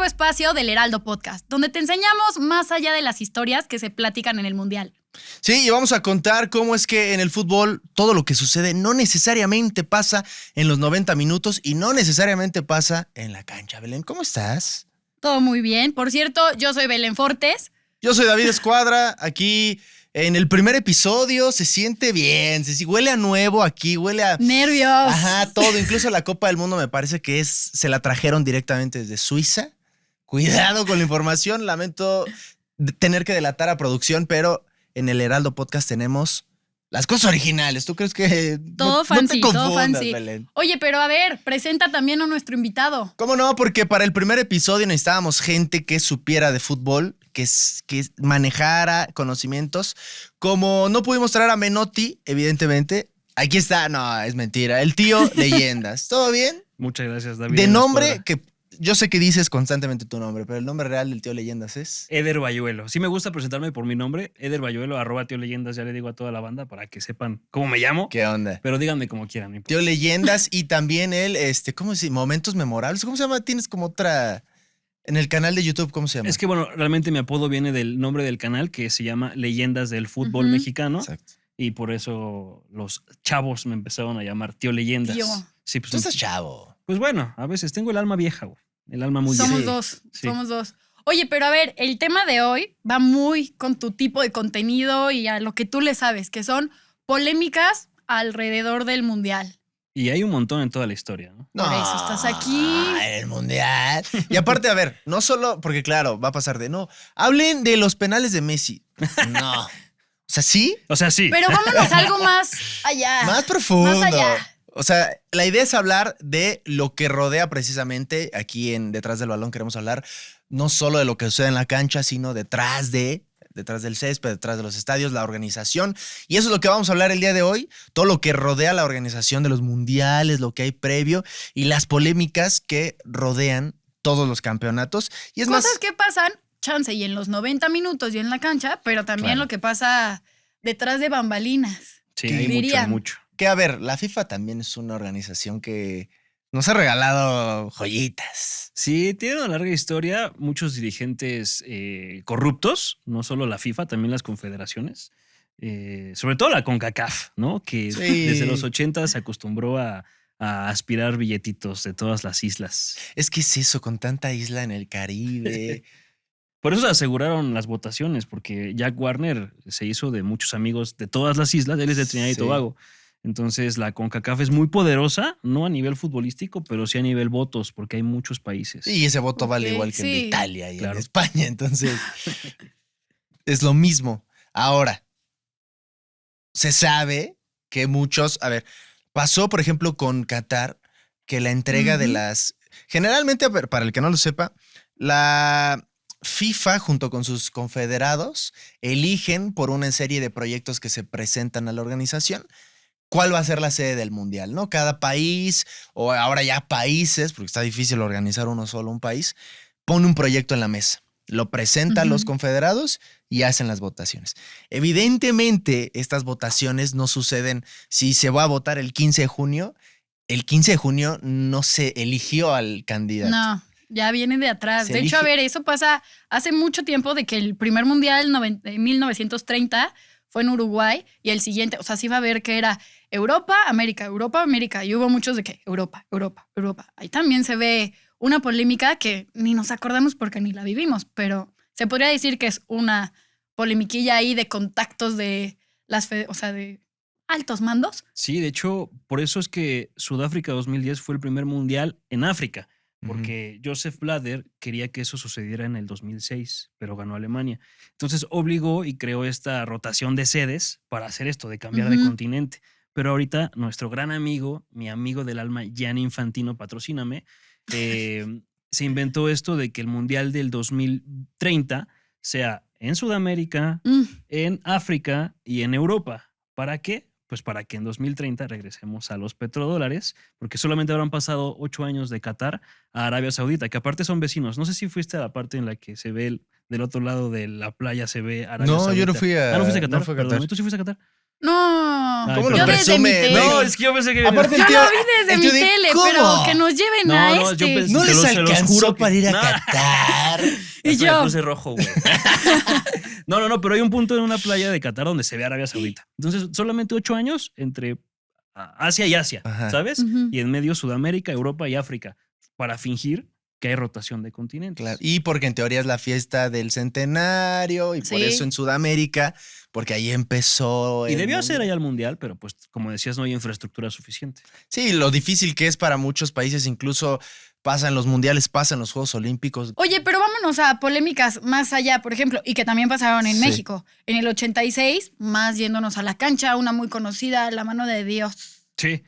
espacio del Heraldo Podcast, donde te enseñamos más allá de las historias que se platican en el Mundial. Sí, y vamos a contar cómo es que en el fútbol todo lo que sucede no necesariamente pasa en los 90 minutos y no necesariamente pasa en la cancha. Belén, ¿cómo estás? Todo muy bien. Por cierto, yo soy Belén Fortes. Yo soy David Escuadra, aquí en el primer episodio se siente bien, huele a nuevo aquí, huele a... Nervios. Ajá, todo, incluso la Copa del Mundo me parece que se la trajeron directamente desde Suiza. Cuidado con la información, lamento tener que delatar a producción, pero en el Heraldo Podcast tenemos las cosas originales. ¿Tú crees que Todo fancy, no te confundas, todo fancy. Belén? Oye, pero a ver, presenta también a nuestro invitado. ¿Cómo no? Porque para el primer episodio necesitábamos gente que supiera de fútbol, que manejara conocimientos. Como no pudimos traer a Menotti, evidentemente, aquí está, no, es mentira, el tío Leyendas. ¿Todo bien? Muchas gracias, David. De nombre, que yo sé que dices constantemente tu nombre, pero el nombre real del tío Leyendas es... Eder Bayuelo. Sí me gusta presentarme por mi nombre, Eder Bayuelo, @tío Leyendas, ya le digo a toda la banda para que sepan cómo me llamo. ¿Qué onda? Pero díganme como quieran. No importa. Tío Leyendas y también él, ¿cómo se dice? Momentos memorables. ¿Cómo se llama? Tienes como otra... En el canal de YouTube, ¿cómo se llama? Es que bueno, realmente mi apodo viene del nombre del canal que se llama Leyendas del Fútbol Mexicano. Exacto. Y por eso los chavos me empezaron a llamar Tío Leyendas. Tío. Sí, pues, Tú estás chavo. pues bueno, a veces tengo el alma vieja, güey. El alma muy Somos vieja. dos, Sí. somos dos. Oye, pero a ver, el tema de hoy va muy con tu tipo de contenido y a lo que tú le sabes, que son polémicas alrededor del Mundial. Y hay un montón en toda la historia, ¿no? Por eso estás aquí. En el Mundial. Y aparte, a ver, no solo, porque claro, va a pasar de no. Hablen de los penales de Messi. No. O sea, sí, O sea, sí. Pero vámonos a algo más allá. más profundo. Más allá. O sea, la idea es hablar de lo que rodea precisamente aquí en Detrás del Balón. Queremos hablar no solo de lo que sucede en la cancha, sino detrás del césped, detrás de los estadios, la organización. Y eso es lo que vamos a hablar el día de hoy. Todo lo que rodea la organización de los mundiales, lo que hay previo y las polémicas que rodean todos los campeonatos. Y es Cosas más, que pasan, chance, y en los 90 minutos y en la cancha, pero también Claro. lo que pasa detrás de bambalinas. Sí, ¿qué hay mucho, hay dirían? mucho. que a ver, la FIFA también es una organización que nos ha regalado joyitas. Sí, tiene una larga historia, muchos dirigentes corruptos, no solo la FIFA, también las confederaciones, sobre todo la CONCACAF, ¿no? Que Sí. desde los 80 se acostumbró a aspirar billetitos de todas las islas. Es que es eso, con tanta isla en el Caribe. Por eso se aseguraron las votaciones, porque Jack Warner se hizo de muchos amigos de todas las islas, él es de Trinidad y Sí. Tobago. Entonces la CONCACAF es muy poderosa, no a nivel futbolístico, pero sí a nivel votos, porque hay muchos países. Y ese voto vale Ok, igual que el de sí. Italia y Claro. en España. Entonces, es lo mismo. Ahora, se sabe que muchos, a ver, pasó, por ejemplo, con Qatar, que la entrega de Ujú. las... Generalmente, a ver, para el que no lo sepa, la FIFA, junto con sus confederados, eligen por una serie de proyectos que se presentan a la organización cuál va a ser la sede del mundial, ¿no? Cada país, o ahora ya países, porque está difícil organizar uno solo un país, pone un proyecto en la mesa, lo presenta a los Ujú. confederados y hacen las votaciones. Evidentemente, estas votaciones no suceden si se va a votar el 15 de junio. El 15 de junio no se eligió al candidato. No, ya viene de atrás. Se De hecho, a elige- ver, eso pasa hace mucho tiempo de que el primer mundial en 1930 fue en Uruguay y el siguiente, o sea, sí va a ver que era Europa, América, y hubo muchos de que Europa. Ahí también se ve una polémica que ni nos acordamos porque ni la vivimos, pero se podría decir que es una polemiquilla ahí de contactos de o sea, de altos mandos. Sí, de hecho, por eso es que Sudáfrica 2010 fue el primer mundial en África, porque Joseph Blatter quería que eso sucediera en el 2006, pero ganó Alemania. Entonces obligó y creó esta rotación de sedes para hacer esto, de cambiar de Ujú. continente. Pero ahorita nuestro gran amigo, mi amigo del alma, Gianni Infantino, patrocíname, se inventó esto de que el mundial del 2030 sea en Sudamérica, Mm. en África y en Europa. ¿Para qué? Pues para que en 2030 regresemos a los petrodólares, porque solamente habrán pasado 8 años de Qatar a Arabia Saudita, que aparte son vecinos. No sé si fuiste a la parte en la que se ve del otro lado de la playa, se ve Arabia No, Saudita. yo no fui a... Ah, no fuiste a Qatar, no fui a perdón. Qatar. ¿Tú sí fuiste a Qatar? No, ¿Cómo nos yo desde mi presume? tele. No, es que yo pensé que Aparte Yo el tío- lo vi desde el mi tío de, tele, ¿cómo? pero que nos lleven a No, yo este. pensé- No Se les los juro alcanzó que- para ir a No. Qatar. Y Hasta yo. me puse rojo, güey. No, pero hay un punto en una playa de Qatar donde se ve Arabia Saudita. Entonces, solamente 8 años entre Asia y Asia, Ajá. ¿sabes? Ujú. Y en medio Sudamérica, Europa y África, para fingir que hay rotación de continentes. Claro. Y porque en teoría es la fiesta del centenario y por Sí. eso en Sudamérica, porque ahí empezó. Y el debió mundo. ser allá el mundial, pero pues, como decías, no hay infraestructura suficiente. Sí, lo difícil que es para muchos países, incluso pasan los mundiales, pasan los Juegos Olímpicos. Oye, pero vámonos a polémicas más allá, por ejemplo, y que también pasaron en Sí. México. En el 86, más yéndonos a la cancha, una muy conocida, La mano de Dios. Sí,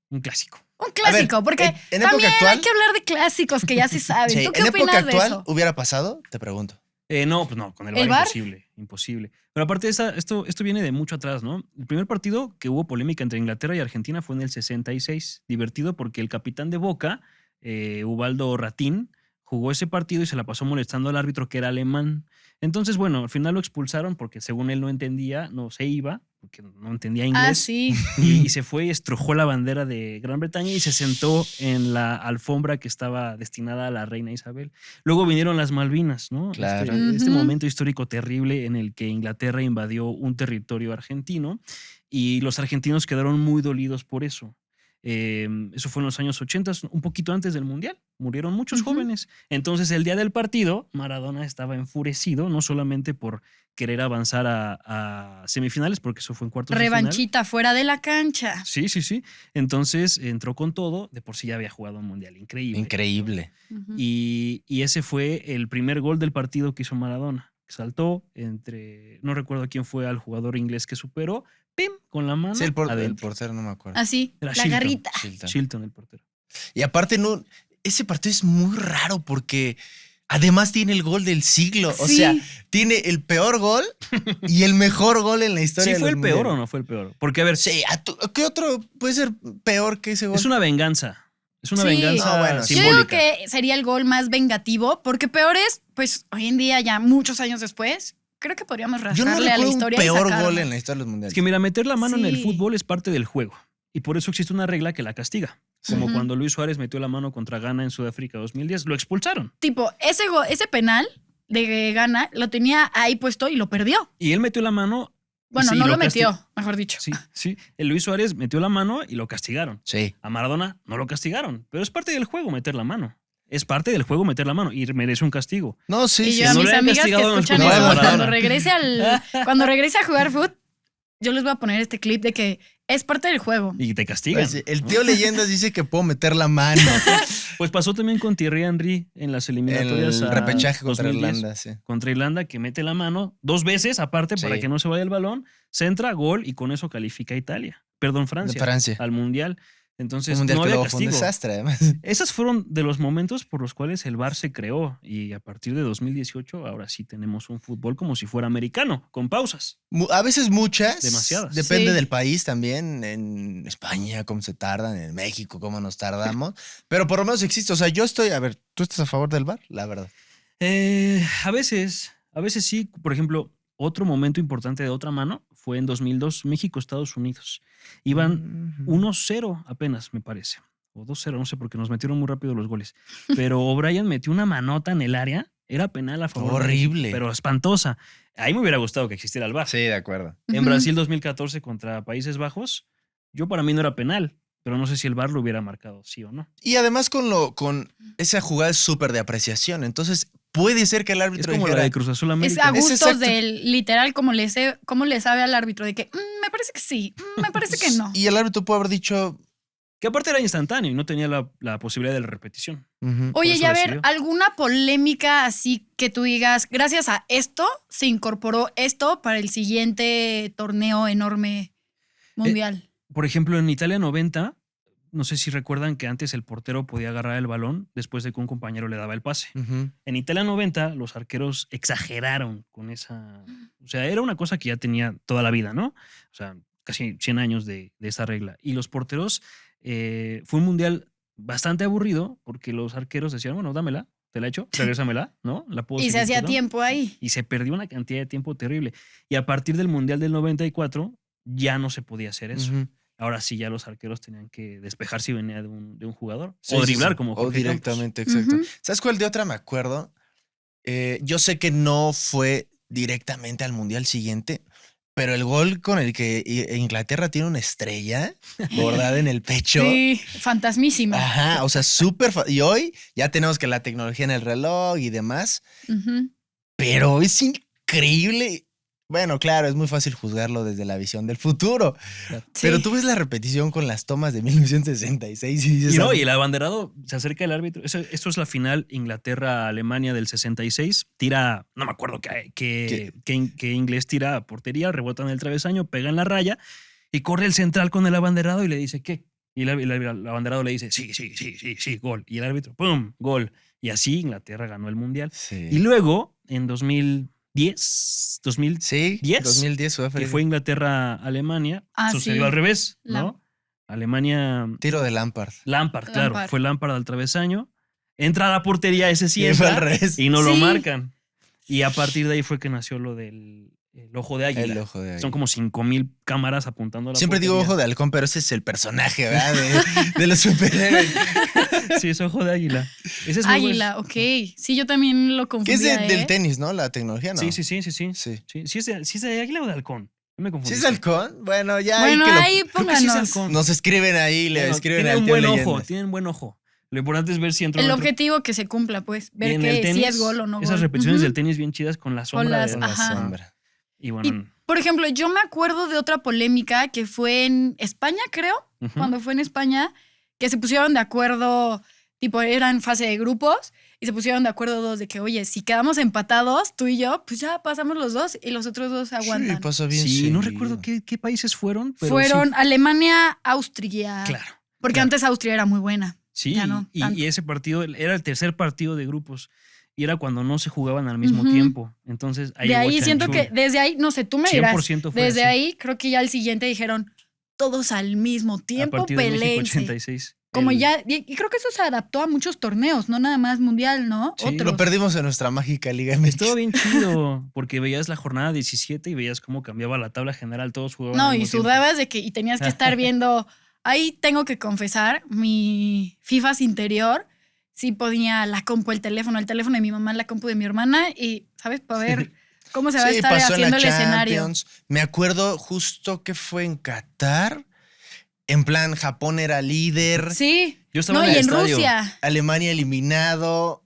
un clásico. Un clásico, ver, porque en época también actual- hay que hablar de clásicos que ya se saben. Sí, ¿Tú qué en época opinas de actual, eso? ¿hubiera pasado? Te pregunto. No, pues no, con el ¿El VAR VAR? imposible. Pero aparte, esto viene de mucho atrás, ¿no? El primer partido que hubo polémica entre Inglaterra y Argentina fue en el 66. Divertido porque el capitán de Boca, Ubaldo Ratín, jugó ese partido y se la pasó molestando al árbitro que era alemán. Entonces, bueno, al final lo expulsaron porque según él no entendía, no se iba, porque no entendía inglés. Ah, sí. Y se fue y estrujó la bandera de Gran Bretaña y se sentó en la alfombra que estaba destinada a la reina Isabel. Luego vinieron las Malvinas, ¿no? Claro. Este Ujú. momento histórico terrible en el que Inglaterra invadió un territorio argentino y los argentinos quedaron muy dolidos por eso. Eso fue en los años 80, un poquito antes del Mundial. Murieron muchos Ujú. jóvenes. Entonces, el día del partido, Maradona estaba enfurecido, no solamente por querer avanzar a semifinales, porque eso fue en cuartos de final. Revanchita fuera de la cancha. Sí. Entonces entró con todo. De por sí ya había jugado un mundial increíble. Increíble. Ujú. Y ese fue el primer gol del partido que hizo Maradona. Saltó entre. No recuerdo quién fue al jugador inglés que superó. ¡Pim! Con la mano. Sí, el adentro. portero no me acuerdo. Así, Era la Shilton. garrita. Shilton, el portero. Y aparte, no, ese partido es muy raro porque además tiene el gol del siglo. O Sí. sea, tiene el peor gol y el mejor gol en la historia. ¿Sí de fue los el peor mundiales. o no fue el peor? Porque, a ver, Sí, ¿qué otro puede ser peor que ese gol? es una venganza. Es una Sí. venganza No, bueno, sí. Yo digo simbólica. que sería el gol más vengativo, porque peores, pues hoy en día, ya muchos años después, creo que podríamos Yo no rascarle a la recuerdo un historia y peor sacarnos. gol en la historia de los mundiales. Es que mira, meter la mano en el Sí. fútbol es parte del juego. Y por eso existe una regla que la castiga. Como Ujú. cuando Luis Suárez metió la mano contra Ghana en Sudáfrica 2010. Lo expulsaron. Tipo, ese penal de Ghana lo tenía ahí puesto y lo perdió. Y él metió la mano. y Bueno, sí, no lo castigó. metió, mejor dicho. Sí. El Luis Suárez metió la mano y lo castigaron. Sí. A Maradona no lo castigaron. Pero es parte del juego meter la mano. Es parte del juego meter la mano y merece un castigo. No, sí, Y sí. yo a no mis le hayan amigas que castigado, no escuchan no, eso, Maradona. cuando regrese a jugar fútbol, yo les voy a poner este clip de que es parte del juego. Y te castigan. Pues, el ¿no? tío Leyendas dice que puedo meter la mano. Pues pasó también con Thierry Henry en las El eliminatorias. a repechaje contra 2010. Irlanda, sí. Contra Irlanda, que mete la mano 2 veces aparte para Sí. que no se vaya el balón, centra, gol y con eso califica a Italia. Perdón, Francia. Francia. Al Mundial. Entonces, Un mundial no que había luego fue un castigo. desastre, además. Esos fueron de los momentos por los cuales el VAR se creó y a partir de 2018 ahora sí tenemos un fútbol como si fuera americano, con pausas. A veces muchas. Demasiadas. Depende Sí. del país también. En España, cómo se tardan. En México, cómo nos tardamos. Pero por lo menos existe. O sea, yo estoy. A ver, ¿tú estás a favor del VAR? La verdad. A veces sí. Por ejemplo, otro momento importante de otra mano fue en 2002, México-Estados Unidos. Iban 1-0 apenas, me parece. O 2-0, no sé, porque nos metieron muy rápido los goles. Pero O'Brien metió una manota en el área. Era penal a favor. de Horrible. México, pero espantosa. Ahí me hubiera gustado que existiera el VAR. Sí, de acuerdo. En Ujú. Brasil 2014 contra Países Bajos, para mí no era penal, pero no sé si el VAR lo hubiera marcado, sí o no. Y además con esa jugada es súper de apreciación. Entonces, puede ser que el Es árbitro como la dijera. de Cruz Azul Es América. a Es gustos exacto. del literal, como le sabe al árbitro, de que me parece que sí, me parece que no. Y el árbitro puede haber dicho. Que aparte era instantáneo y no tenía la posibilidad de la repetición. "Ujú". Oye, eso y a ver, decidió. ¿alguna polémica así que tú digas, gracias a esto se incorporó esto para el siguiente torneo enorme mundial? Por ejemplo, en Italia 90, no sé si recuerdan que antes el portero podía agarrar el balón después de que un compañero le daba el pase. Ujú. En Italia 90, los arqueros exageraron con esa. O sea, era una cosa que ya tenía toda la vida, ¿no? O sea, casi 100 años de esa regla. Y los porteros, fue un mundial bastante aburrido porque los arqueros decían, bueno, dámela, te la echo, regrésamela, ¿no? La puedo Y se seguir hacía jugando. tiempo ahí. Y se perdió una cantidad de tiempo terrible. Y a partir del mundial del 94, ya no se podía hacer eso. Ujú. Ahora sí, ya los arqueros tenían que despejar si venía de un jugador. Sí, o sí, driblar, sí. como O Jorge Campos. directamente, exacto. Ujú. ¿Sabes cuál de otra me acuerdo? Yo sé que no fue directamente al mundial siguiente, pero el gol con el que Inglaterra tiene una estrella bordada en el pecho. Sí, fantasmísima. Ajá, o sea, y hoy ya tenemos que la tecnología en el reloj y demás, Ujú. pero es increíble. Bueno, claro, es muy fácil juzgarlo desde la visión del futuro, pero Sí. tú ves la repetición con las tomas de 1966 y dices, Y no, "Ah, y el abanderado se acerca el árbitro. Esto es la final Inglaterra-Alemania del 66. Tira, no me acuerdo qué inglés tira a portería, rebota en el travesaño, pega en la raya y corre el central con el abanderado y le dice, ¿qué? Y el abanderado le dice, sí, gol. Y el árbitro, ¡pum! Gol. Y así Inglaterra ganó el mundial. sí. Y luego, en 2010, Sí, 2010 que Sudáfrica. fue Inglaterra-Alemania, Ah, sucedió sí. al revés, ¿no? Alemania. Tiro de Lampard. Claro. Lampard. Fue Lampard al travesaño. Entra a la portería, ese sí Y fue al entra revés. y no lo Sí. marcan. Y a partir de ahí fue que nació lo del el ojo de águila. El ojo de águila. Son como 5,000 cámaras apuntando a la Siempre digo portería. ojo de halcón, pero ese es el personaje, ¿verdad? De los superhéroes. Sí, es ojo de águila. Ese es muy Águila, ok. Sí, yo también lo Que es confundía, del tenis, ¿no? La tecnología, ¿no? bueno. Sí. Sí. Sí es de águila o de halcón. No me confundí. ¿Sí es de halcón? Bueno, ya Bueno, ahí que ahí Creo que sí es pónganos. halcón. nos escriben ahí, le Bueno, escriben tienen al un tío buen Leyendas. ojo, tienen buen ojo. Lo importante es ver si entró El o no entró. objetivo que se cumpla, pues. Y Ver en el que tenis, si es gol o no gol. esas repeticiones Ujú. del tenis bien chidas con la sombra. las- de- Con la Ajá. sombra. Y bueno, Por ejemplo, yo me acuerdo de otra polémica que fue en España, creo. ujú. Cuando fue en España, que se pusieron de acuerdo, tipo, eran fase de grupos, y se pusieron de acuerdo dos de que, oye, si quedamos empatados, tú y yo, pues ya pasamos los dos y los otros dos aguantan. Sí, pasa bien. Sí, no seguido. recuerdo qué países fueron, pero Fueron sí, Alemania, Austria. claro. Porque claro. antes Austria era muy buena. Sí, ya no tanto. y ese partido era el tercer partido de grupos y era cuando no se jugaban al mismo Ujú. tiempo. Entonces ahí De hubo ahí siento chanchullo. que, desde ahí, no sé, tú me dirás, 100% fue desde así. ahí creo que ya el siguiente dijeron, todos al mismo A tiempo, partir de México pelense. 86. Como el- ya, y creo que eso se adaptó a muchos torneos, no nada más mundial, ¿no? Sí, Otros. Lo perdimos en nuestra mágica Liga MX. Estuvo bien chido, porque veías la jornada 17 y veías cómo cambiaba la tabla general, todos jugaban No, al y mismo tiempo. sudabas de que, y tenías que estar viendo, ahí tengo que confesar, mi FIFAs interior, sí ponía la compu, el teléfono de mi mamá, la compu de mi hermana, y, ¿sabes? Para ver cómo se va a Sí, estar pasó en la haciendo el escenario. Champions. Me acuerdo justo que fue en Qatar. En plan, Japón era líder. Sí. Yo estaba No, en y el en estadio. Rusia. Alemania eliminado.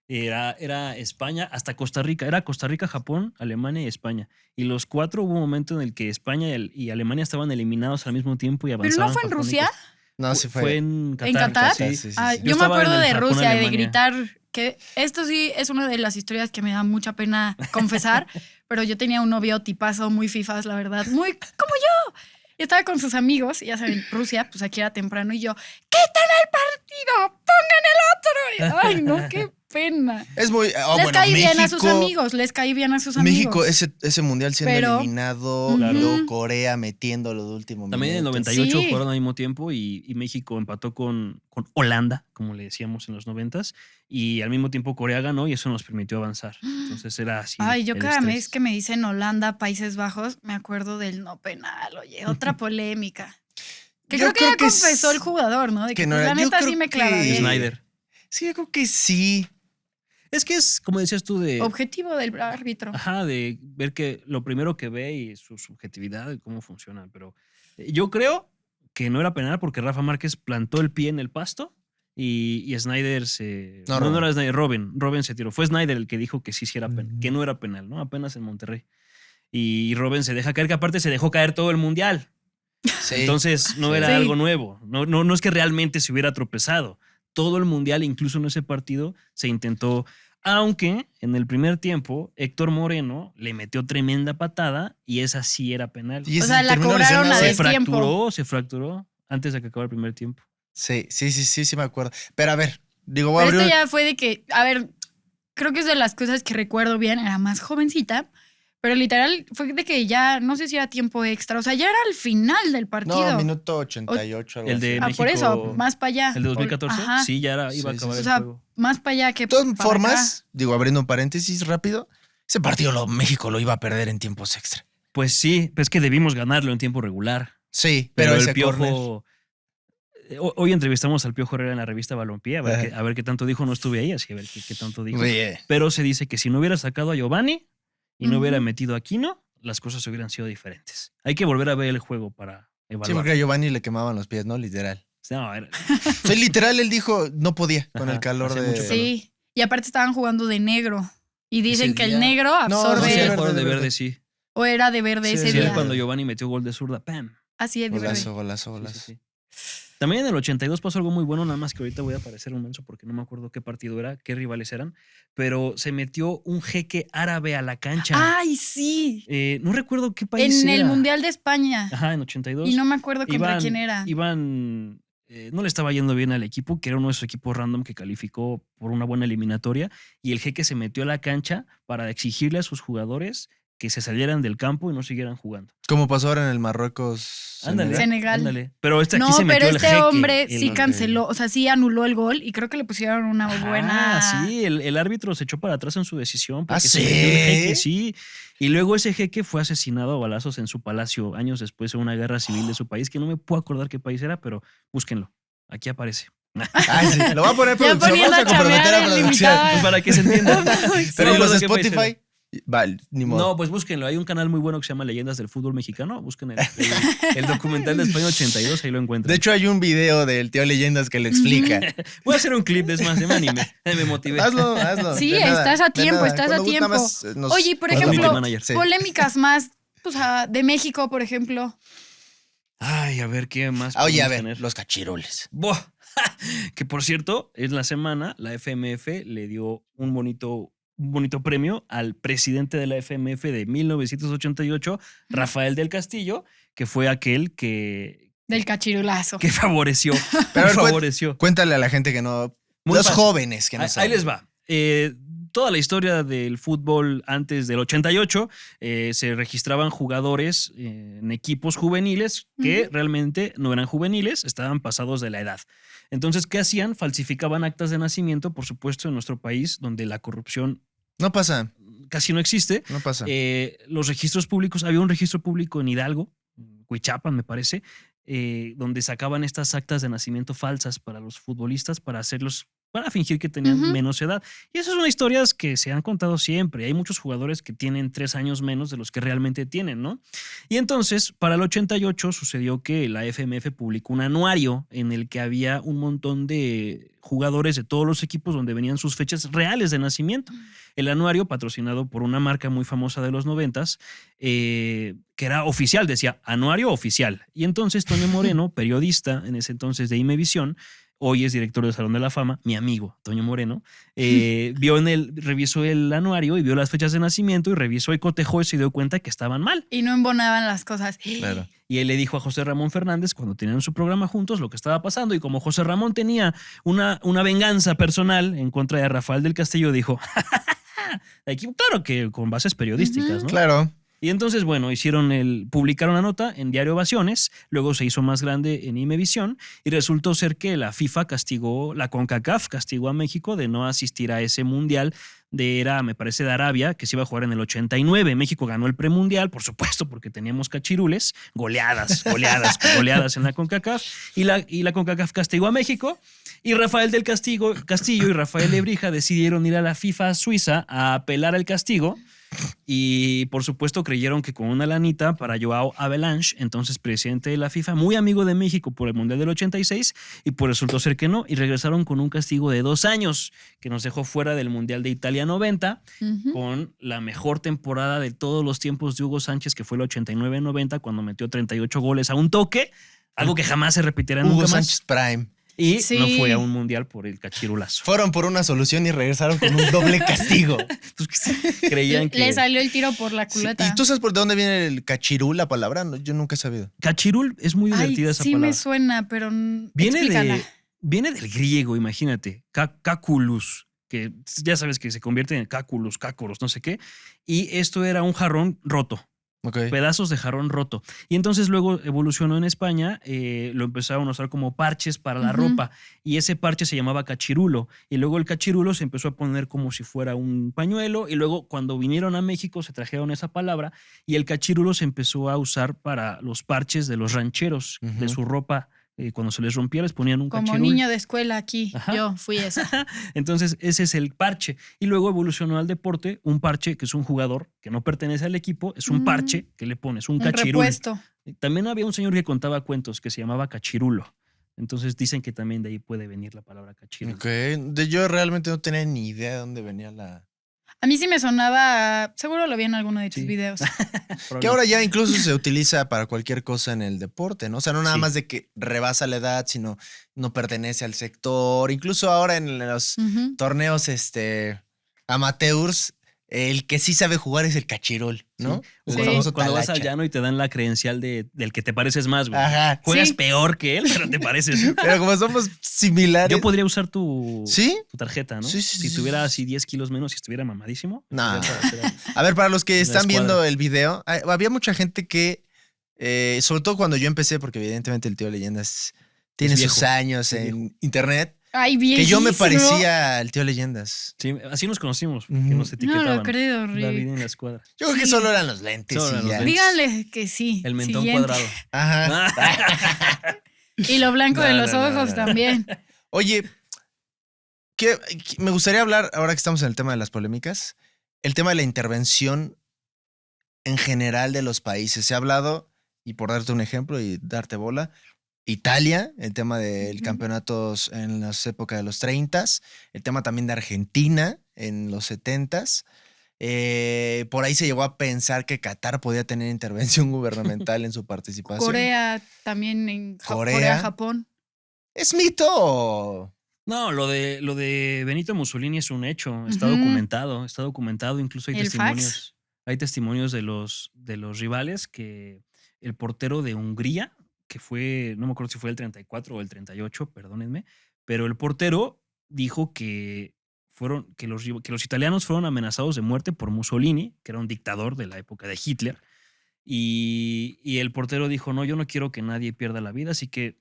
Era España, hasta Costa Rica. Era Costa Rica, Japón, Alemania y España. Y los cuatro hubo un momento en el que España y Alemania estaban eliminados al mismo tiempo y ¿Pero avanzaban. no fue en Japón y Rusia? Costa- No, sí fue. Fue en Qatar. ¿En Qatar? Sí. Sí, sí, Ah, sí. yo me estaba en acuerdo el de Japón, Rusia, de Alemania. gritar, que esto sí es una de las historias que me da mucha pena confesar, pero yo tenía un novio tipazo muy fifas, la verdad, muy como yo. Y estaba con sus amigos, y ya saben, Rusia, pues aquí era temprano, y yo, ¡quiten el partido! ¡Pongan el otro! Y, ay, no, qué pena. Es muy. Les bueno, caí bien a sus México- amigos, les caí bien a sus amigos. México, ese mundial siendo Pero- eliminado, Claro. luego Corea metiéndolo de último También en el minuto. 98 Sí. jugaron al mismo tiempo y México empató con Holanda, como le decíamos en los 90s, y al mismo tiempo Corea ganó y eso nos permitió avanzar. Entonces era así. Ay, yo el cada estrés. mes que me dicen Holanda, Países Bajos, me acuerdo del no penal, oye, otra polémica. Que Yo creo que creo ya que confesó es- el jugador, ¿no? De que, que no pues, era- la yo neta creo sí me que- clava bien. Snyder. Sí, yo creo que sí. Es que es, como decías tú, de... Objetivo del árbitro. Ajá, de ver que lo primero que ve y su subjetividad y cómo funciona. Pero yo creo que no era penal porque Rafa Márquez plantó el pie en el pasto y Snyder se. No, No, Robin. era Snyder, Robin se tiró. Fue Snyder el que dijo que sí era penal, que no era penal, ¿no? Apenas en Monterrey. Y Robin se deja caer, que aparte se dejó caer todo el mundial. Sí. Entonces no Sí. era Sí. algo nuevo. No es que realmente se hubiera tropezado. Todo el mundial, incluso en ese partido, se intentó. Aunque en el primer tiempo Héctor Moreno le metió tremenda patada y esa sí era penal. Y O ese sea, la terminó cobraron lesionado. a Se destiempo. se fracturó antes de que acabara el primer tiempo. Sí, me acuerdo. Pero a ver, digo, voy a Pero abrir. esto ya fue de que, a ver, creo que es de las cosas que recuerdo bien, era más jovencita, pero literal fue de que ya, no sé si era tiempo extra, o sea, ya era el final del partido. No, minuto 88. algo El de así. Ah, por México- eso, más para allá. ¿El de 2014? Ajá. Sí, ya iba a Sí, acabar sí, O el sea, juego. más para allá que De todas para acá. formas, digo, abriendo un paréntesis rápido, ese partido México lo iba a perder en tiempos extra. Pues sí, es que debimos ganarlo en tiempo regular. Sí, Pero pero el ese Piojo... Hoy entrevistamos al Piojo Herrera en la revista Balompié, Ajá. a ver qué tanto dijo. No estuve ahí, así a ver qué tanto dijo. Oye, Pero se dice que si no hubiera sacado a Giovanni y no hubiera Ujú. metido a Aquino, las cosas hubieran sido diferentes. Hay que volver a ver el juego para sí, evaluar. porque a Giovanni le quemaban los pies, ¿no? Literal. No, era- O sea, literal, él dijo, no podía con Ajá, el calor hacía de... mucho calor. Sí. Y aparte estaban jugando de negro. Y Ese dicen que el día- negro No, No, absorbe. sí, de ya verde, jugaron de de verde, verde. sí. O era de verde Sí, ese de Sí, era día. cuando Giovanni metió gol de zurda. ¡Pam! Así es, de verde. Golazo, golazo, Sí, golazo. sí, sí. También en el 82 pasó algo muy bueno, nada más que ahorita voy a parecer un menso porque no me acuerdo qué partido era, qué rivales eran, pero se metió un jeque árabe a la cancha. ¡Ay, sí! No recuerdo qué país En era. el Mundial de España. Ajá, en 82. Y no me acuerdo contra quién era. No le estaba yendo bien al equipo, que era uno de esos equipos random que calificó por una buena eliminatoria, y el jeque se metió a la cancha para exigirle a sus jugadores que se salieran del campo y no siguieran jugando. Como pasó ahora en el Marruecos. Ándale, Senegal. ándale. Pero aquí No, se metió pero el este jeque, hombre el- sí canceló, o sea, sí anuló el gol y creo que le pusieron una Ajá, buena. sí, el árbitro se echó para atrás en su decisión porque ¿Ah, se metió el jeque, sí? sí. Y luego ese jeque fue asesinado a balazos en su palacio años después en una guerra civil de su país, que no me puedo acordar qué país era, pero búsquenlo. Aquí aparece. Ay, sí, lo va a poner Ya producción. poniendo Vamos a a comprometer chamear a el producción. invitado. Pues para que se entienda. Pero No ¿y los me de acuerdo qué país era. Spotify? Vale, ni modo. No, pues búsquenlo. Hay un canal muy bueno que se llama Leyendas del Fútbol Mexicano. Busquen el documental de España 82, ahí lo encuentran. De hecho, hay un video del tío Leyendas que lo explica. voy a hacer un clip, es más, de anime. Me motivé. Hazlo, hazlo. Sí, de nada, estás a de tiempo, nada. estás a Cuando guste, tiempo. nada más, nos- Oye, y por Community ejemplo, manager. Sí. polémicas más, pues, de México, por ejemplo. Ay, a ver qué más. Oye, a podemos ver, tener? los cachirules. Buah. Que por cierto, en la semana la FMF le dio un bonito premio al presidente de la FMF de 1988, Rafael del Castillo, que fue aquel que Del cachirulazo. favoreció. Pero a ver, favoreció. Cuéntale a la gente que no. Muy los fácil. jóvenes que no Ahí saben. les va. Toda la historia del fútbol antes del 88 se registraban jugadores en equipos juveniles que Ujú. realmente no eran juveniles, estaban pasados de la edad. Entonces, ¿qué hacían? Falsificaban actas de nacimiento, por supuesto, en nuestro país, donde la corrupción No pasa, casi no existe. no pasa. Los registros públicos, había un registro público en Hidalgo, Huichapan, me parece, donde sacaban estas actas de nacimiento falsas para los futbolistas para fingir que tenían Ujú. menos edad. Y esas son historias que se han contado siempre. Hay muchos jugadores que tienen 3 años menos de los que realmente tienen, ¿no? Y entonces, para el 88 sucedió que la FMF publicó un anuario en el que había un montón de jugadores de todos los equipos donde venían sus fechas reales de nacimiento. El anuario, patrocinado por una marca muy famosa de los 90s, que era oficial, decía anuario oficial. Y entonces Toño Moreno, periodista en ese entonces de Imevisión, hoy es director del Salón de la Fama, mi amigo Toño Moreno, revisó el anuario y vio las fechas de nacimiento y revisó y cotejó y se dio cuenta que estaban mal. Y no embonaban las cosas. Claro. Y él le dijo a José Ramón Fernández, cuando tenían su programa juntos, lo que estaba pasando. Y como José Ramón tenía una venganza personal en contra de Rafael del Castillo, dijo, aquí, claro que con bases periodísticas, ¿no? Claro. Y entonces, bueno, publicaron la nota en Diario Ovaciones, luego se hizo más grande en Imevisión y resultó ser que la CONCACAF castigó a México de no asistir a ese mundial me parece, de Arabia, que se iba a jugar en el 89. México ganó el premundial, por supuesto, porque teníamos cachirules, goleadas en la CONCACAF, y la CONCACAF castigó a México, y Rafael del Castillo y Rafael Lebrija decidieron ir a la FIFA Suiza a apelar el castigo. Y por supuesto creyeron que con una lanita para Joao Avalanche, entonces presidente de la FIFA, muy amigo de México por el Mundial del 86, y pues resultó ser que no, y regresaron con un castigo de 2 años, que nos dejó fuera del Mundial de Italia 90, Ujú. con la mejor temporada de todos los tiempos de Hugo Sánchez, que fue el 89-90, cuando metió 38 goles a un toque, algo que jamás se repetirá Hugo nunca Sánchez más. Prime. Y Sí. no fue a un Mundial por el cachirulazo. Fueron por una solución y regresaron con un doble castigo. Pues, creían que... Le salió el tiro por la Sí, culata. ¿y tú sabes por dónde viene el cachirú, la palabra? No, yo nunca he sabido. Cachirul es muy divertida Ay, esa sí palabra. me suena, pero Viene, explícala. viene del griego, imagínate, cáculus, que ya sabes que se convierte en cáculos, cácoros, no sé qué. Y esto era un jarrón roto. Ok. pedazos de jarrón roto. Y entonces luego evolucionó en España, lo empezaron a usar como parches para la Ujú. ropa y ese parche se llamaba cachirulo y luego el cachirulo se empezó a poner como si fuera un pañuelo y luego cuando vinieron a México se trajeron esa palabra y el cachirulo se empezó a usar para los parches de los rancheros, de Ujú. su ropa. Cuando se les rompía les ponían un Como cachirulo. niño de escuela aquí. Ajá. Yo fui esa. Entonces, ese es el parche. Y luego evolucionó al deporte, un parche que es un jugador que no pertenece al equipo, es un parche que le pones, un Un cachirulo. repuesto. También había un señor que contaba cuentos que se llamaba cachirulo. Entonces dicen que también de ahí puede venir la palabra cachirulo. Ok. Yo realmente no tenía ni idea de dónde venía la... A mí sí me sonaba, seguro lo vi en alguno de tus Sí. videos. Que ahora ya incluso se utiliza para cualquier cosa en el deporte, ¿no? O sea, no nada Sí. más de que rebasa la edad, sino no pertenece al sector. Incluso ahora en los Ujú. torneos amateurs, el que sí sabe jugar es el cachirol, ¿no? Sí. O El Sí. famoso cuando vas al talacha. llano y te dan la credencial del que te pareces más, güey. Ajá. Juegas Sí. peor que él, pero te pareces. Pero como somos similares. Yo podría usar tu ¿Sí? tarjeta, ¿no? Sí, sí, Si sí, tuviera sí. así 10 kilos menos y estuviera mamadísimo. me Nah. podría hacer algo. A ver, para los que En la están viendo escuadra. el video, había mucha gente que, sobre todo cuando yo empecé, porque evidentemente el tío Leyendas tiene Es sus viejo, años es en internet, Ay, que yo me viejísimo. parecía al tío Leyendas. Sí, así nos conocimos, que Ujú. nos No etiquetaban. lo creo, David Rick. en la escuadra. Yo creo que Sí. solo eran los lentes Solo y eran los ya. lentes. Díganle que sí. El mentón Siguiente. cuadrado. Ajá. Y lo blanco de No, los no, no, ojos no. también. Oye, me gustaría hablar, ahora que estamos en el tema de las polémicas, el tema de la intervención en general de los países. Se ha hablado, y por darte un ejemplo y darte bola, Italia, el tema del Ujú. campeonatos en las épocas de los 30s, el tema también de Argentina en los 70s. Por ahí se llegó a pensar que Qatar podía tener intervención gubernamental en su participación. Corea también en Corea. Corea, Japón. ¿Es mito o...? No, lo de Benito Mussolini es un hecho, está Ujú. documentado, incluso hay El testimonios. fax. Hay testimonios de los rivales que el portero de Hungría, que fue, no me acuerdo si fue el 34 o el 38, perdónenme, pero el portero dijo que que los italianos fueron amenazados de muerte por Mussolini, que era un dictador de la época de Hitler. Y el portero dijo, no, yo no quiero que nadie pierda la vida, así que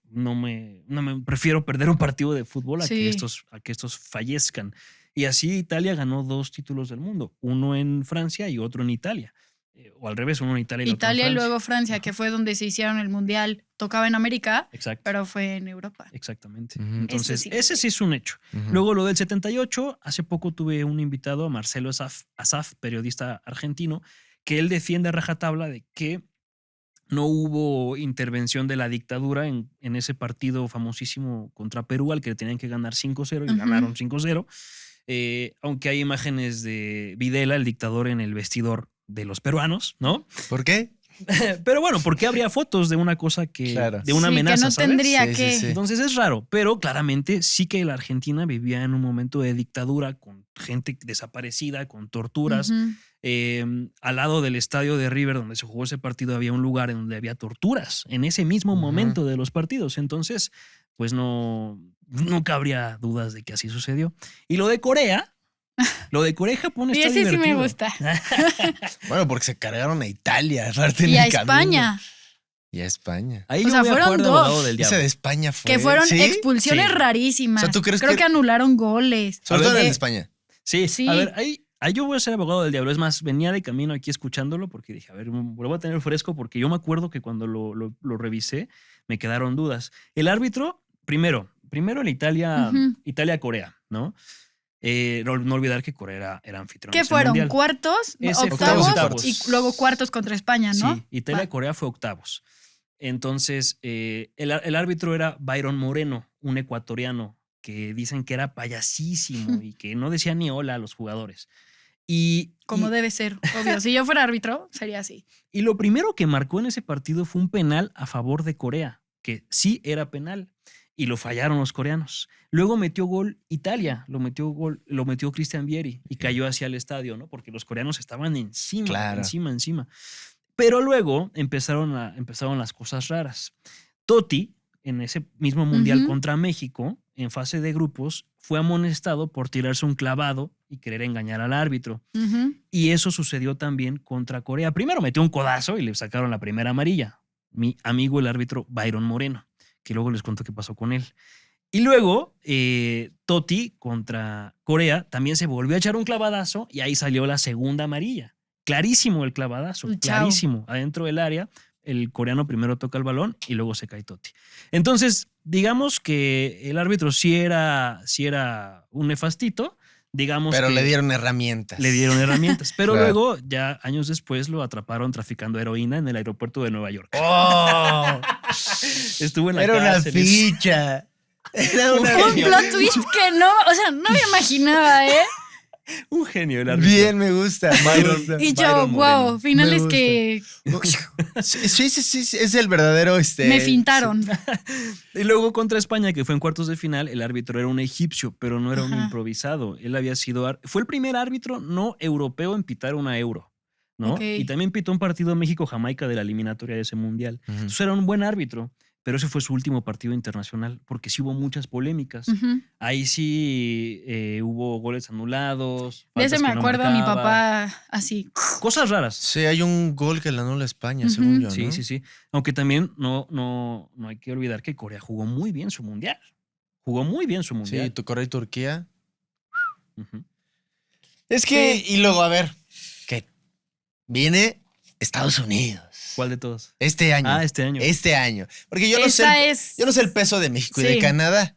prefiero perder un partido de fútbol a que Sí. estos fallezcan. Y así Italia ganó 2 títulos del mundo, uno en Francia y otro en Italia. O al revés, uno en Italia y otro en Italia y Francia. luego Francia, que fue donde se hicieron el mundial. Tocaba en América, Exacto, pero fue en Europa. exactamente. Ujú. Entonces, sí lo ese sé. sí es un hecho. Ujú. Luego lo del 78, hace poco tuve un invitado, a Marcelo Asaf, periodista argentino, que él defiende a rajatabla de que no hubo intervención de la dictadura en ese partido famosísimo contra Perú, al que le tenían que ganar 5-0 y Ujú. ganaron 5-0. Aunque hay imágenes de Videla, el dictador, en el vestidor de los peruanos, ¿no? ¿Por qué? Pero bueno, ¿por qué habría fotos de una cosa Claro. de una Sí, amenaza, que no ¿sabes? tendría Sí, sí, que. sí. Entonces es raro, pero claramente sí que la Argentina vivía en un momento de dictadura con gente desaparecida, con torturas. Ujú. Al lado del estadio de River, donde se jugó ese partido, había un lugar en donde había torturas en ese mismo Ujú. momento de los partidos. Entonces, pues no cabría dudas de que así sucedió. Y lo de Corea y Japón Y está ese sí me divertido. gusta. Bueno, porque se cargaron a Italia, aparte en Y a el camino. España. Y a España. Ahí O yo sea, voy a fueron jugar de dos. abogado del Esa diablo. de España fue. Que fueron ¿Sí? expulsiones Sí. rarísimas. O sea, ¿tú crees Creo que- que anularon goles. Sobre todo en el de Eh, España. Sí, Sí. a ver, ahí yo voy a ser abogado del diablo. Es más, venía de camino aquí escuchándolo porque dije, a ver, lo voy a tener fresco porque yo me acuerdo que cuando lo revisé me quedaron dudas. El árbitro, primero en Ujú. Italia-Corea, ¿no? No olvidar que Corea era anfitrión. ¿Qué de ese fueron? mundial. ¿Cuartos? Ese fue ¿Octavos? octavos. Y luego cuartos contra España, ¿no? Sí, Italia-Corea fue octavos. Entonces, el árbitro era Byron Moreno, un ecuatoriano que dicen que era payasísimo y que no decía ni hola a los jugadores. Como y- debe ser, obvio. Si yo fuera árbitro, sería así. Y lo primero que marcó en ese partido fue un penal a favor de Corea, que sí era penal, y lo fallaron los coreanos. Luego metió gol Italia, lo metió Christian Vieri y cayó hacia el estadio, ¿no? Porque los coreanos estaban encima, Claro. encima. Pero luego empezaron las cosas raras. Totti, en ese mismo mundial Ujú. contra México, en fase de grupos, fue amonestado por tirarse un clavado y querer engañar al árbitro. Ujú. Y eso sucedió también contra Corea. Primero metió un codazo y le sacaron la primera amarilla. Mi amigo el árbitro Byron Moreno, que luego les cuento qué pasó con él. Y luego Totti contra Corea también se volvió a echar un clavadazo y ahí salió la segunda amarilla. Clarísimo el clavadazo, Chao. clarísimo. Adentro del área, el coreano primero toca el balón y luego se cae Totti. Entonces, digamos que el árbitro sí era un nefastito, digamos Pero que le dieron herramientas. le dieron herramientas. Pero Claro. luego, ya años después, lo atraparon traficando heroína en el aeropuerto de Nueva York. ¡Oh! Estuvo en la Era una cárcel. ficha. Era una Un plot twist que no, o sea, no me imaginaba, ¿eh? Un genio el árbitro. Bien, me gusta. Byron. Me gusta. Y yo, Byron Moreno. wow, finales Me que Sí, es el verdadero. me fintaron. Y luego contra España, que fue en cuartos de final, el árbitro era un egipcio, pero no era un Ajá. improvisado. Él había sido. Fue el primer árbitro no europeo en pitar una Euro, ¿no? Ok. Y también pitó un partido México-Jamaica de la eliminatoria de ese mundial. Ujú. Entonces era un buen árbitro, pero ese fue su último partido internacional, porque sí hubo muchas polémicas. Ujú. Ahí sí hubo goles anulados. De ese faltas me que no acuerdo a mi marcaba, papá así. Cosas raras. Sí, hay un gol que le anula España, Ujú. según yo, ¿no? Sí, sí, sí. Aunque también no hay que olvidar que Corea jugó muy bien su mundial. Jugó muy bien su mundial. Sí, Corea y Turquía. Ujú. Es que, Sí. y luego, a ver, que viene Estados Unidos. ¿Cuál de todos? Este año. Ah, este año. Este año. Porque yo no sé el peso de México y de Sí. Canadá,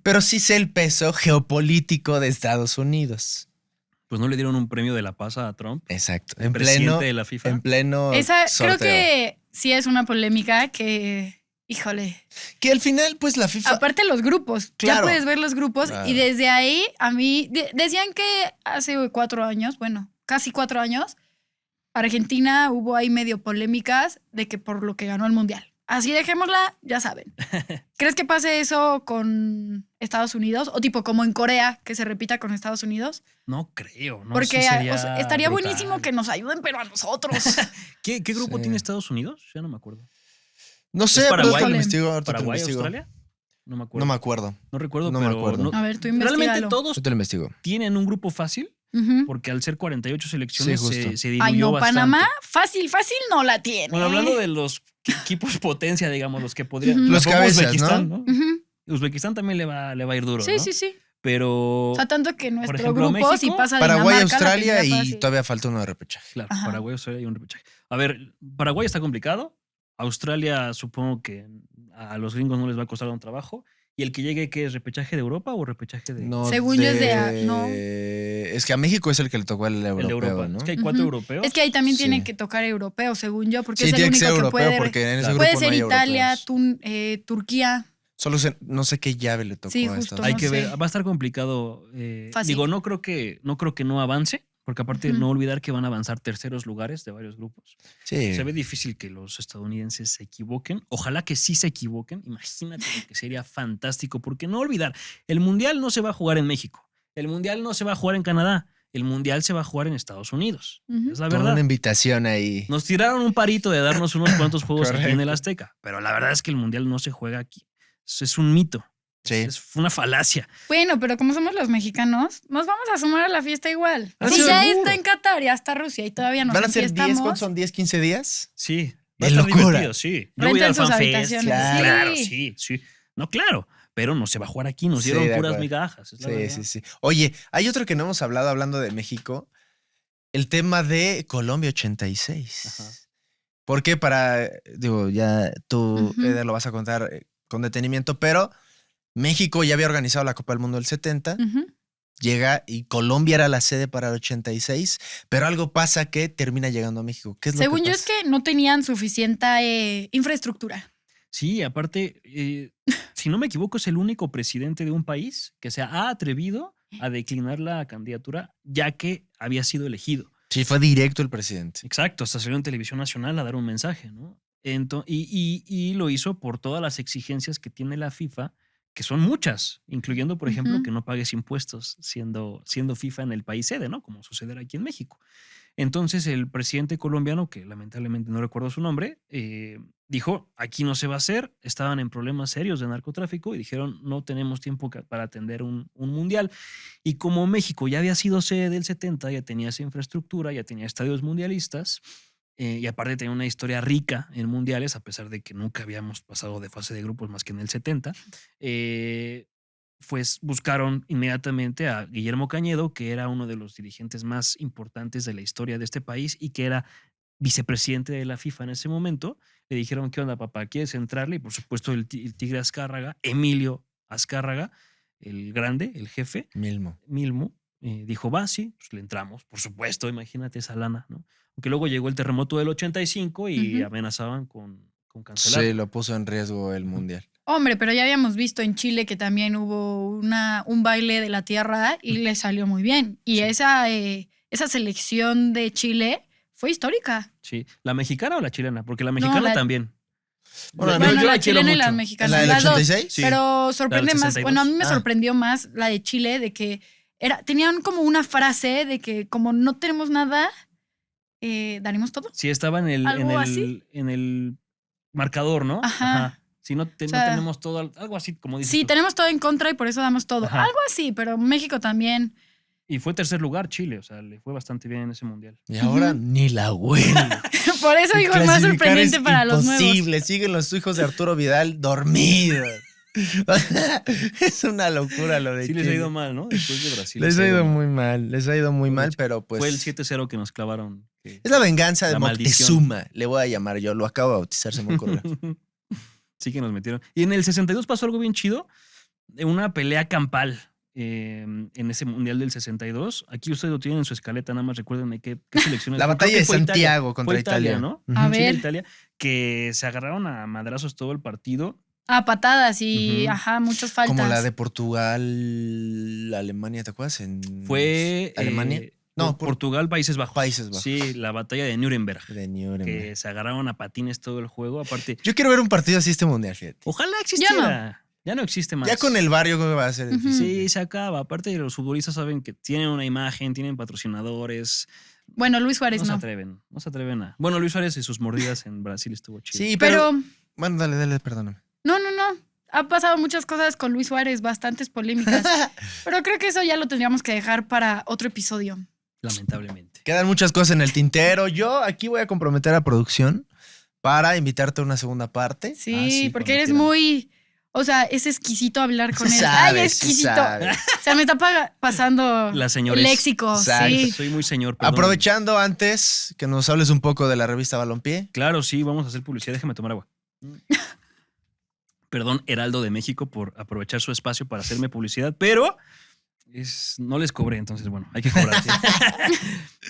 pero sí sé el peso geopolítico de Estados Unidos. Pues no le dieron un premio de la paz a Trump, Exacto. el presidente de la FIFA. En pleno Esa creo sorteo. que sí es una polémica que, híjole. Que al final, pues la FIFA. Aparte los grupos, ya Claro. puedes ver los grupos Claro. y desde ahí a mí decían que hace 4 años, bueno, casi 4 años, Argentina hubo ahí medio polémicas de que por lo que ganó el Mundial. Así dejémosla, ya saben. ¿Crees que pase eso con Estados Unidos? O tipo como en Corea, que se repita con Estados Unidos. No creo, ¿no? Porque Sí sería o sea, estaría brutal. buenísimo que nos ayuden, pero a nosotros. ¿Qué grupo Sí. tiene Estados Unidos? Ya no me acuerdo. No sé, ¿Es pero Paraguay? ahorita te lo investigo. Ahorita te lo ¿Paraguay, investigo. Australia? No me acuerdo. No me acuerdo. No recuerdo, No me pero acuerdo. A ver, tú realmente investigalo. todos Ahorita te lo investigo. tienen un grupo fácil, Ujú. porque al ser 48 selecciones Sí, justo. se diluyó Ay, no, bastante. Panamá, fácil no la tiene. Bueno, hablando de los equipos potencia, digamos, los que podrían. Ujú. Los tampoco cabezas, Uzbekistán, ¿no? Ujú. Uzbekistán también le va a ir duro, Sí, ¿no? sí, sí. Pero. O sea, tanto que nuestro ejemplo, grupo México, si pasa Paraguay, Dinamarca, la Australia tendría y fácil. todavía falta uno de repechaje. Claro, Ajá. Paraguay, Australia y un repechaje. A ver, Paraguay está complicado. Australia supongo que a los gringos no les va a costar un trabajo. ¿Y el que llegue qué es repechaje de Europa o repechaje de, No, Según yo es no. Es que a México es el que le tocó el el de europeo, Europa? ¿no? Es que hay 4 Ujú. europeos. Es que ahí también Sí. tienen que tocar europeo, según yo, porque Sí, es el tiene que único ser que europeo puede. porque en ese Claro. grupo Puede no ser hay Italia, europeos. Turquía. Solo no sé qué llave le tocó Sí, a justo, Estados Hay no que sé. ver, va a estar complicado. Fácil. Digo, no creo que no avance, porque aparte Ujú. no olvidar que van a avanzar terceros lugares de varios grupos. Sí. Se ve difícil que los estadounidenses se equivoquen. Ojalá que sí se equivoquen. Imagínate lo que sería fantástico, porque no olvidar, el Mundial no se va a jugar en México. El Mundial no se va a jugar en Canadá. El Mundial se va a jugar en Estados Unidos. Ujú. Es la Toda verdad. una invitación ahí. Nos tiraron un parito de darnos unos cuantos juegos aquí en el Correcto. Azteca, pero la verdad es que el Mundial no se juega aquí. Es un mito. Sí. Es una falacia. Bueno, pero como somos los mexicanos, nos vamos a sumar a la fiesta igual. Ah, Si sí, ya seguro. está en Qatar, ya está Rusia y todavía nos ¿Van a ser 10? enfiestamos. ¿Cuántos son? ¿10, 15 días? Sí. ¡De Va a estar locura! divertido, sí. Yo voy Rentan al sus FanFest. habitaciones. Claro. Claro, Sí. sí. No, claro. Pero no se va a jugar aquí. Nos Sí, dieron de puras acuerdo. migajas. Es la Sí, verdad. sí, sí. Oye, hay otro que no hemos hablado hablando de México. El tema de Colombia 86. Ajá. Porque digo, ya tú, Ujú. Eder, lo vas a contar con detenimiento, pero México ya había organizado la Copa del Mundo del 70, Ujú. llega y Colombia era la sede para el 86, pero algo pasa que termina llegando a México. ¿Qué es lo Según que yo pasa? es que no tenían suficiente infraestructura. Sí, aparte, si no me equivoco, es el único presidente de un país que se ha atrevido a declinar la candidatura ya que había sido elegido. Sí, fue directo el presidente. Exacto, hasta salió en televisión nacional a dar un mensaje, ¿no? Y lo hizo por todas las exigencias que tiene la FIFA, que son muchas, incluyendo, por ejemplo, Ujú. que no pagues impuestos siendo FIFA en el país sede, ¿no? Como sucederá aquí en México. Entonces el presidente colombiano, que lamentablemente no recuerdo su nombre, dijo, aquí no se va a hacer, estaban en problemas serios de narcotráfico y dijeron, no tenemos tiempo para atender un mundial. Y como México ya había sido sede del 70, ya tenía esa infraestructura, ya tenía estadios mundialistas, y aparte tenía una historia rica en mundiales, a pesar de que nunca habíamos pasado de fase de grupos más que en el 70, pues buscaron inmediatamente a Guillermo Cañedo, que era uno de los dirigentes más importantes de la historia de este país y que era vicepresidente de la FIFA en ese momento. Le dijeron, ¿qué onda, papá? ¿Quieres entrarle? Y por supuesto el Tigre Azcárraga, Emilio Azcárraga, el grande, el jefe, Milmo, dijo, va, sí, pues le entramos, por supuesto, imagínate esa lana, ¿no? Aunque luego llegó el terremoto del 85 y amenazaban con cancelar. Sí, lo puso en riesgo el mundial. Hombre, pero ya habíamos visto en Chile que también hubo un baile de la tierra y le salió muy bien. Y esa selección de Chile fue histórica. Sí. ¿La mexicana o la chilena? Porque la mexicana también. Bueno, la chilena y la mexicana. ¿La del las 86? dos. Sí. Pero sorprende más. 62. Bueno, a mí me sorprendió más la de Chile, de que tenían como una frase de que como no tenemos nada, daremos todo. Sí, estaba en el marcador, ¿no? Ajá. Si no, no tenemos todo, algo así como dices. Sí, tenemos todo en contra y por eso damos todo. Ajá. Algo así, pero México también. Y fue tercer lugar Chile, o sea, le fue bastante bien en ese mundial. Y ahora ni la huele. Por eso digo, es más sorprendente para los nuevos. Imposible, siguen los hijos de Arturo Vidal dormidos. Es una locura lo de Sí, Chile. les ha ido mal, ¿no? Después de Brasil. Les ha ido muy mal, pero pues... Fue el 7-0 que nos clavaron. Es la venganza de La Moctezuma, le voy a llamar yo, lo acabo de bautizar, se me ocurrió. Sí que nos metieron. Y en el 62 pasó algo bien chido, una pelea campal en ese Mundial del 62. Aquí ustedes lo tienen en su escaleta, nada más recuerden qué selecciones. La batalla de Santiago contra Italia, ¿no? A ver. Italia, que se agarraron a madrazos todo el partido. A patadas y, muchas faltas. Como la de Portugal, Alemania, ¿te acuerdas? Fue... ¿Alemania? No, Portugal, Países Bajos. Países Bajos. Sí, la batalla de Nuremberg. Que se agarraron a patines todo el juego. Aparte, yo quiero ver un partido así este mundial, fíjate. Ojalá existiera. Ya no existe más. Ya con el barrio creo que va a ser difícil. Sí, se acaba. Aparte, los futbolistas saben que tienen una imagen, tienen patrocinadores. Bueno, Luis Suárez no. No se atreven a. Bueno, Luis Suárez y sus mordidas en Brasil estuvo chido. Sí, pero bueno, dale, perdóname. No. Ha pasado muchas cosas con Luis Suárez, bastantes polémicas. Pero creo que eso ya lo tendríamos que dejar para otro episodio. Lamentablemente. Quedan muchas cosas en el tintero. Yo aquí voy a comprometer a producción para invitarte a una segunda parte. Sí, porque eres muy... O sea, es exquisito hablar con él. Ay, exquisito. O sea, me está pasando la el léxico. Sí. Soy muy señor. Perdón. Aprovechando antes que nos hables un poco de la revista Balompié. Claro, sí, vamos a hacer publicidad. Déjame tomar agua. Perdón, Heraldo de México, por aprovechar su espacio para hacerme publicidad, pero no les cobré, entonces, bueno, hay que cobrar. ¿Sí?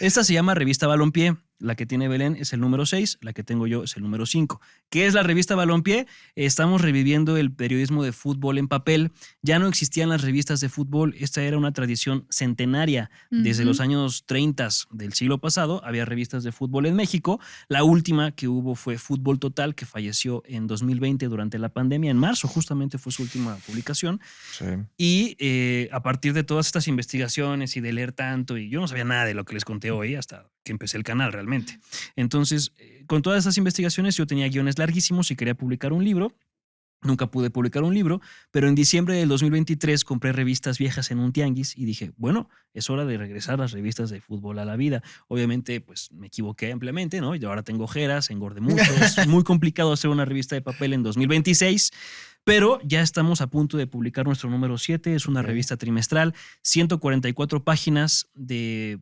Esta se llama Revista Balompié. La que tiene Belén es el número 6, la que tengo yo es el número 5. ¿Qué es la Revista Balompié? Estamos reviviendo el periodismo de fútbol en papel. Ya no existían las revistas de fútbol. Esta era una tradición centenaria. Desde los años 30 del siglo pasado había revistas de fútbol en México. La última que hubo fue Fútbol Total, que falleció en 2020 durante la pandemia. En marzo justamente fue su última publicación. Sí. Y a partir de todas estas investigaciones y de leer tanto, y yo no sabía nada de lo que les conté hoy hasta que empecé el canal realmente. Entonces, con todas esas investigaciones yo tenía guiones larguísimos y quería publicar un libro. Nunca pude publicar un libro, pero en diciembre del 2023 compré revistas viejas en un tianguis y dije, bueno, es hora de regresar las revistas de fútbol a la vida. Obviamente, pues me equivoqué ampliamente, ¿no? Y ahora tengo ojeras, engordé mucho. Es muy complicado hacer una revista de papel en 2026, pero ya estamos a punto de publicar nuestro número 7. Es una revista trimestral, 144 páginas de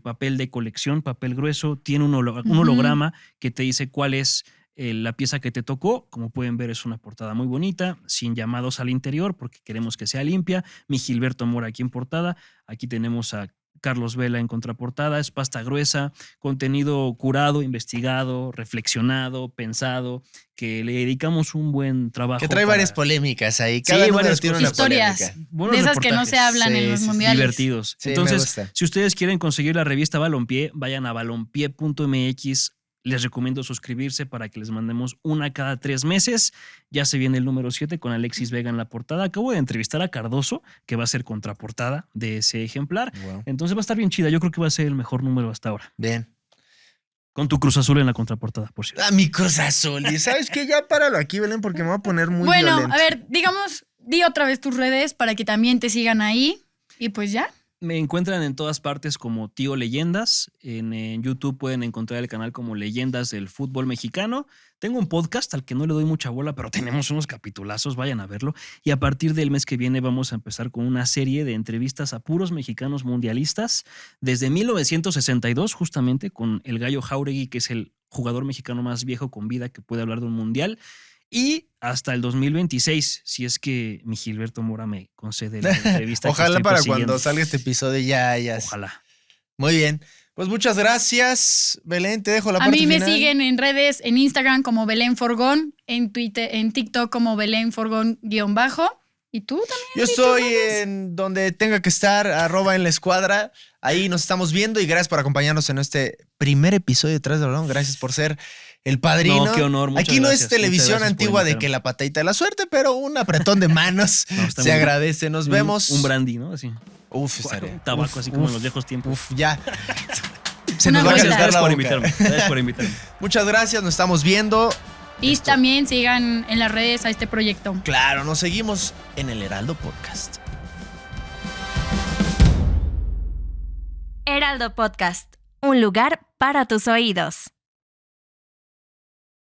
papel de colección, papel grueso. Tiene un holograma que te dice cuál es la pieza que te tocó. Como pueden ver, es una portada muy bonita, sin llamados al interior, porque queremos que sea limpia. Mi Gilberto Mora aquí en portada. Aquí tenemos a Carlos Vela en contraportada. Es pasta gruesa, contenido curado, investigado, reflexionado, pensado, que le dedicamos un buen trabajo. Que trae varias polémicas ahí. Cada número tiene una historias polémica. De esas que no se hablan en los mundiales. Divertidos. Sí, entonces, si ustedes quieren conseguir la revista Balompié, vayan a balompié.mx Les recomiendo suscribirse para que les mandemos una cada 3 meses. Ya se viene el número 7 con Alexis Vega en la portada. Acabo de entrevistar a Cardoso, que va a ser contraportada de ese ejemplar. Wow. Entonces va a estar bien chida. Yo creo que va a ser el mejor número hasta ahora. Bien. Con tu Cruz Azul en la contraportada, por cierto. Ah, mi Cruz Azul. Y ¿sabes qué? Ya páralo aquí, Belén, porque me voy a poner muy Bueno, violento. a ver, digamos, di otra vez tus redes para que también te sigan ahí. Y pues ya. Me encuentran en todas partes como Tío Leyendas. En YouTube pueden encontrar el canal como Leyendas del Fútbol Mexicano. Tengo un podcast al que no le doy mucha bola, pero tenemos unos capitulazos, vayan a verlo. Y a partir del mes que viene vamos a empezar con una serie de entrevistas a puros mexicanos mundialistas. Desde 1962, justamente, con el Gallo Jáuregui, que es el jugador mexicano más viejo con vida que puede hablar de un mundial. Y hasta el 2026, si es que mi Gilberto Mora me concede la entrevista. que Ojalá estoy para persiguiendo. cuando salga este episodio ya. Ojalá. Muy bien. Pues muchas gracias, Belén. Te dejo la A parte mí me final. siguen en redes, en Instagram como Belén Forgón, en Twitter, en TikTok como Belén Forgón _ ¿Y tú también? Yo estoy en donde tenga que estar, @en la escuadra. Ahí nos estamos viendo y gracias por acompañarnos en este primer episodio de Detrás del Balón. Gracias por ser el padrino. No, qué honor, muchas Aquí no gracias, es televisión muchas gracias por antigua de invitarme. que la patadita de la suerte, pero un apretón de manos No, está se muy bien. agradece. Nos vemos. Un brandy, ¿no? Así. Uf, estaría. Un tabaco, así como en los viejos tiempos. Uf, ya. Se Una nos va a vuelta. calentar Gracias la por boca. invitarme. Gracias por invitarme. Muchas gracias, nos estamos viendo. Y también sigan en las redes a este proyecto. Claro, nos seguimos en el Heraldo Podcast. Heraldo Podcast, un lugar para tus oídos.